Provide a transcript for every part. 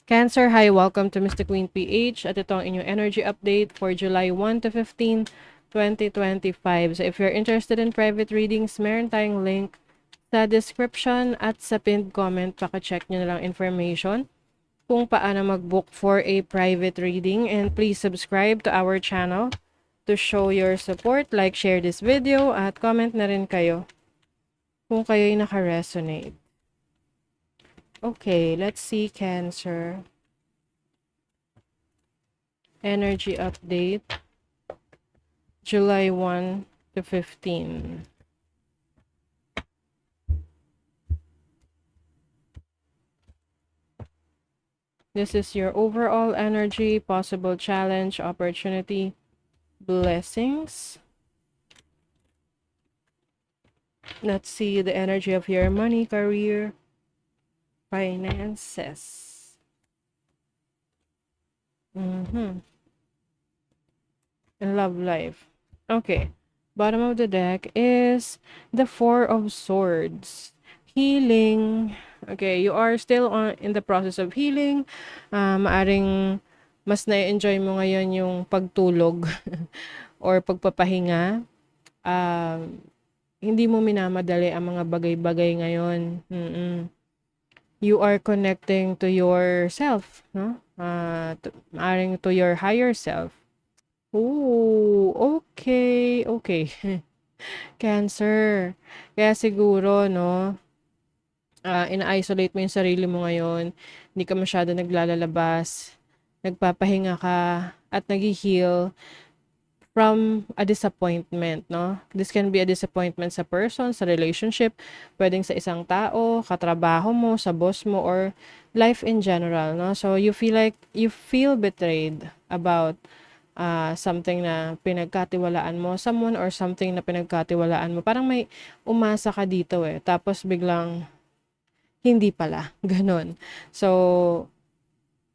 Cancer, hi, welcome to Mr. Queen PH at ito ang inyong energy update for July 1 to 15, 2025. So if you're interested in private readings, meron tayong link sa description at sa pinned comment. Paka-check nyo na lang information kung paano mag-book for a private reading, and please subscribe to our channel to show your support. Like, share this video at comment na rin kayo kung kayo'y naka-resonate. Okay, let's see Cancer. Energy update, July 1 to 15. This is your overall energy, possible challenge, opportunity, blessings. Let's see the energy of your money, career, finances. And love life. Okay. Bottom of the deck is the Four of Swords. Healing. Okay, you are still in the process of healing. Maaring mas na-enjoy mo ngayon yung pagtulog or pagpapahinga. Hindi mo minamadali ang mga bagay-bagay ngayon. You are connecting to yourself, no? Maaring to your higher self. Oh, okay, okay. Cancer. Kaya siguro, no, ina-isolate mo yung sarili mo ngayon, hindi ka masyado naglalabas, nagpapahinga ka, at nag-heal from a disappointment, no? This can be a disappointment sa person, sa relationship, pwedeng sa isang tao, katrabaho mo, sa boss mo, or life in general, no? So, you feel betrayed about something na pinagkatiwalaan mo, someone or something na pinagkatiwalaan mo. Parang may umasa ka dito eh. Tapos biglang hindi pala. Ganon. So,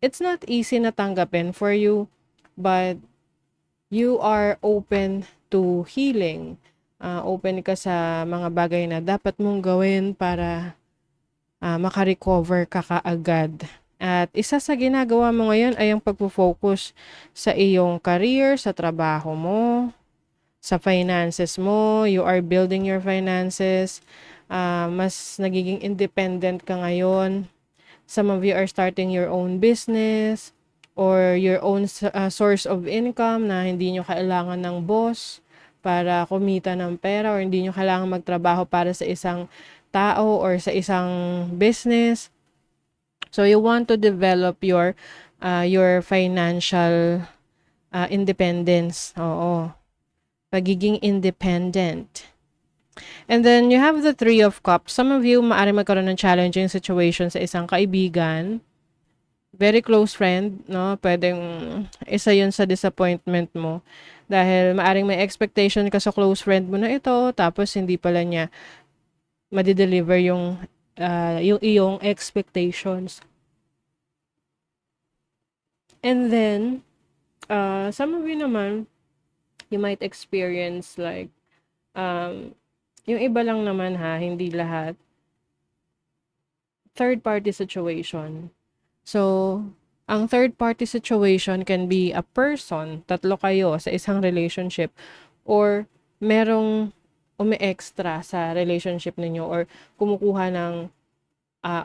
it's not easy na tanggapin for you, but you are open to healing. Open ka sa mga bagay na dapat mong gawin para makarecover ka kaagad. At isa sa ginagawa mo ngayon ay ang pagpo-focus sa iyong career, sa trabaho mo, sa finances mo. You are building your finances. Mas nagiging independent ka ngayon. Some of you are starting your own business or your own source of income na hindi nyo kailangan ng boss para kumita ng pera, or hindi nyo kailangan magtrabaho para sa isang tao or sa isang business. So you want to develop your financial independence. Oo. Pagiging independent. And then you have the Three of Cups. Some of you maaari magkaroon ng challenging situation sa isang kaibigan, very close friend, no? Pwedeng isa yun sa disappointment mo. Dahil maaring may expectation ka sa close friend mo na ito, tapos hindi pala niya ma-deliver yung iyong expectations. And then, some of you naman, you might experience like, yung iba lang naman ha, hindi lahat, third party situation. So, ang third party situation can be a person, tatlo kayo sa isang relationship, or merong umi-extra sa relationship ninyo, or kumukuha ng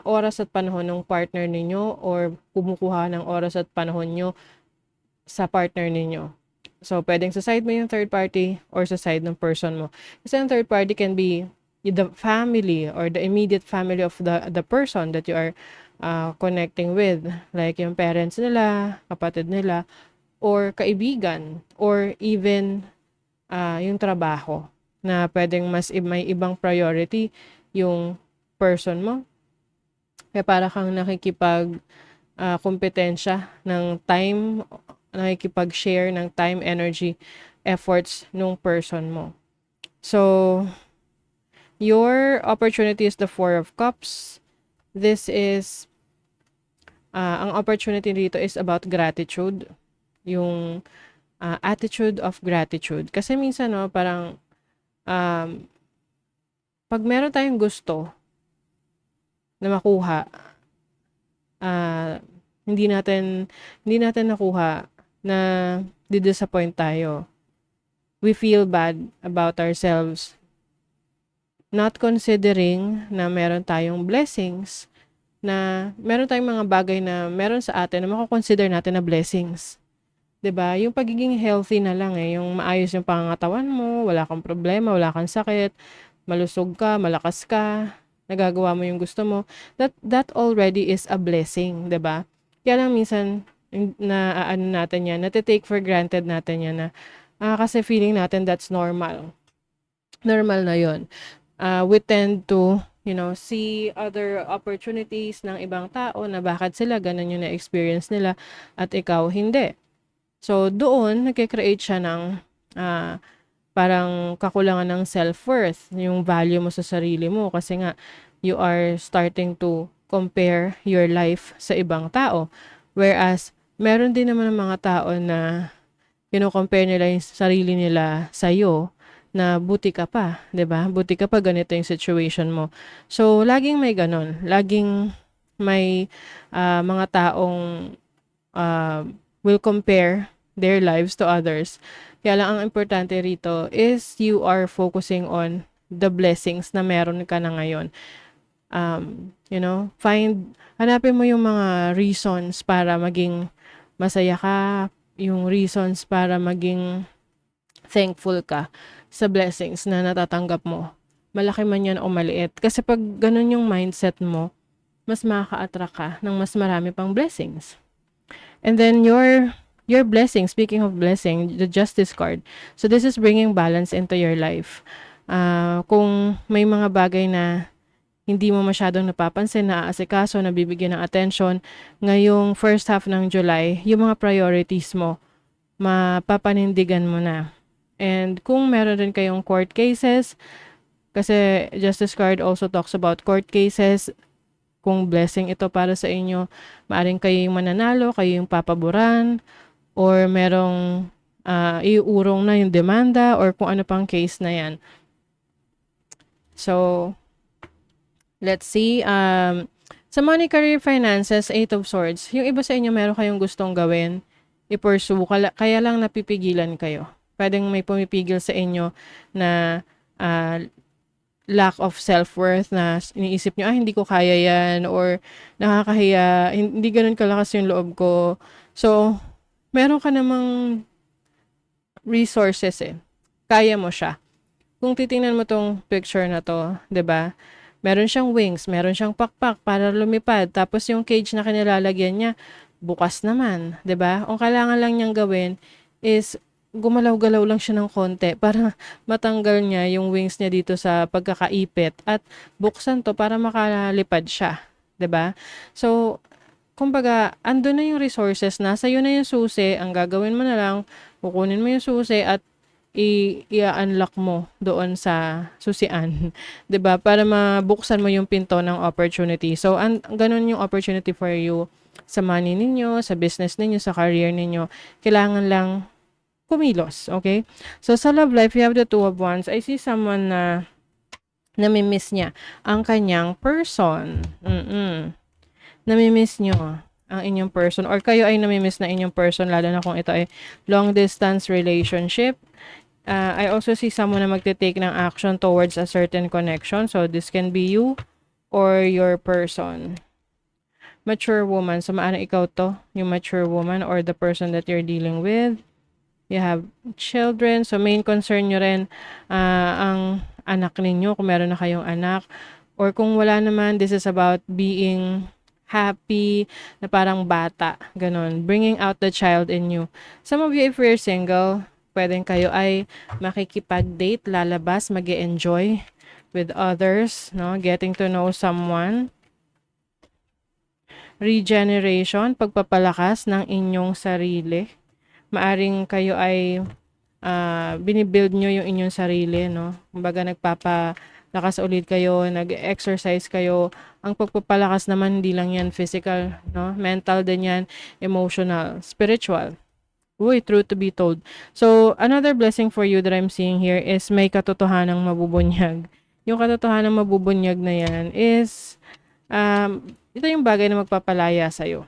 oras at panahon ng partner ninyo, or kumukuha ng oras at panahon nyo sa partner ninyo. So, pwedeng sa side mo yung third party or sa side ng person mo. Kasi yung third party can be the family or the immediate family of the person that you are connecting with. Like yung parents nila, kapatid nila, or kaibigan, or even yung trabaho na pwedeng may ibang priority yung person mo. Kaya para kang nakikipag kompetensya ng time, nakikipag-share ng time, energy, efforts nung person mo. So, your opportunity is the Four of Cups. This is, ang opportunity dito is about gratitude. Yung attitude of gratitude. Kasi minsan, no, parang, pag meron tayong gusto na makuha, hindi natin hindi natin nakuha, na di-disappoint tayo. We feel bad about ourselves, not considering na meron tayong blessings, na meron tayong mga bagay na meron sa atin na mako-consider natin na blessings. 'Di ba? Yung pagiging healthy na lang, yung maayos yung pangangatawan mo, wala kang problema, wala kang sakit, malusog ka, malakas ka, nagagawa mo yung gusto mo. That already is a blessing, 'di ba? Kaya lang minsan na ano natin 'yan, nate-take for granted natin 'yan na kasi feeling natin that's normal. Normal na 'yon. We tend to, see other opportunities ng ibang tao na bakit sila ganun yung na-experience nila at ikaw hindi. So, doon nagke-create siya ng parang kakulangan ng self-worth, yung value mo sa sarili mo kasi nga you are starting to compare your life sa ibang tao. Whereas, meron din naman ng mga tao na kino-compare nila yung sarili nila sa'yo na buti ka pa, 'di ba? Buti ka pa, ganito yung situation mo. So, laging may gano'n. Laging may mga taong will compare their lives to others. Kaya lang ang importante rito is you are focusing on the blessings na meron ka na ngayon. Hanapin mo yung mga reasons para maging masaya ka, yung reasons para maging thankful ka sa blessings na natatanggap mo. Malaki man yan o maliit. Kasi pag ganun yung mindset mo, mas makaka-attract ka ng mas marami pang blessings. And then your blessing, speaking of blessing, the Justice card. So this is bringing balance into your life. Kung may mga bagay na hindi mo masyadong napapansin, naaasikaso, nabibigyan ng attention, ngayong first half ng July, yung mga priorities mo, mapapanindigan mo na. And kung meron rin kayong court cases, kasi Justice card also talks about court cases, kung blessing ito para sa inyo, maaring kayo yung mananalo, kayo yung papaboran, or merong iuurong na yung demanda, or kung ano pang case na yan. So, let's see. Sa money, career, finances, 8 of swords, yung iba sa inyo meron kayong gustong gawin, i-pursue, kaya lang napipigilan kayo. Pwedeng may pumipigil sa inyo na lack of self-worth, na iniisip nyo, hindi ko kaya yan, or nakakahiya, hindi ganun kalakas yung loob ko. So, meron ka namang resources Kaya mo siya. Kung titingnan mo tong picture na to, 'di ba? Meron siyang wings, meron siyang pakpak para lumipad, tapos yung cage na kinilalagyan niya bukas naman, 'di ba? Ang kailangan lang niyang gawin is gumalaw-galaw lang siya ng konti para matanggal niya yung wings niya dito sa pagkakaipit at buksan to para makalipad siya, 'di ba? So, kumbaga, andun na yung resources, nasa iyo na yung susi, ang gagawin mo na lang, kukunin mo yung susi at i-unlock mo doon sa susian, 'di ba? Para mabuksan mo yung pinto ng opportunity. So, ganun yung opportunity for you sa money ninyo, sa business ninyo, sa career ninyo. Kailangan lang kumilos, okay? So, sa love life, you have the Two of Wands. I see someone na namimiss niya ang kanyang person. Namimiss nyo ang inyong person, or kayo ay namimiss na inyong person, lalo na kung ito ay long distance relationship. I also see someone na magte-take ng action towards a certain connection. So, this can be you or your person. Mature woman. So, maaaring ikaw to, yung mature woman or the person that you're dealing with. You have children. So, main concern nyo rin ang anak ninyo, kung meron na kayong anak. Or kung wala naman, this is about being happy, na parang bata. Ganon. Bringing out the child in you. Some of you, if you're single, pwedeng kayo ay makikipag-date, lalabas, mag-enjoy with others, no? Getting to know someone. Regeneration, pagpapalakas ng inyong sarili. Maaring kayo ay binibuild nyo yung inyong sarili, no? Kumbaga nagpapalakas ulit kayo, nag-exercise kayo. Ang pagpapalakas naman, hindi lang yan physical, no? Mental din yan, emotional, spiritual. Uy, truth to be told. So, another blessing for you that I'm seeing here is may katotohanang mabubunyag. Yung katotohanang mabubunyag na yan is, ito yung bagay na magpapalaya sa'yo.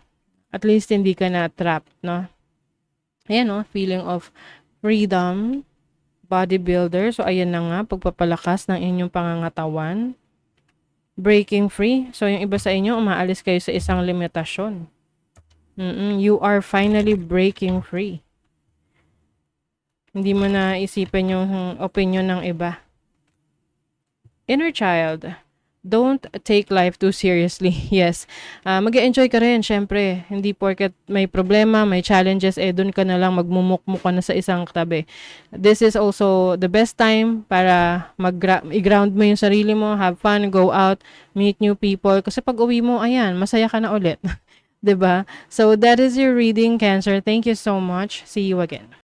At least hindi ka na trapped, no? Ayan, no? Feeling of freedom, bodybuilder. So, ayan na nga, pagpapalakas ng inyong pangangatawan. Breaking free. So, yung iba sa inyo, umaalis kayo sa isang limitasyon. You are finally breaking free. Hindi mo na isipin yung opinion ng iba. Inner child. Don't take life too seriously. Yes. Mag-enjoy ka rin, syempre. Hindi porket may problema, may challenges, dun ka na lang magmumukmuk ka na sa isang tabi. This is also the best time para i-ground mo yung sarili mo, have fun, go out, meet new people. Kasi pag uwi mo, ayan, masaya ka na ulit. 'Di ba? So that is your reading, Cancer. Thank you so much. See you again.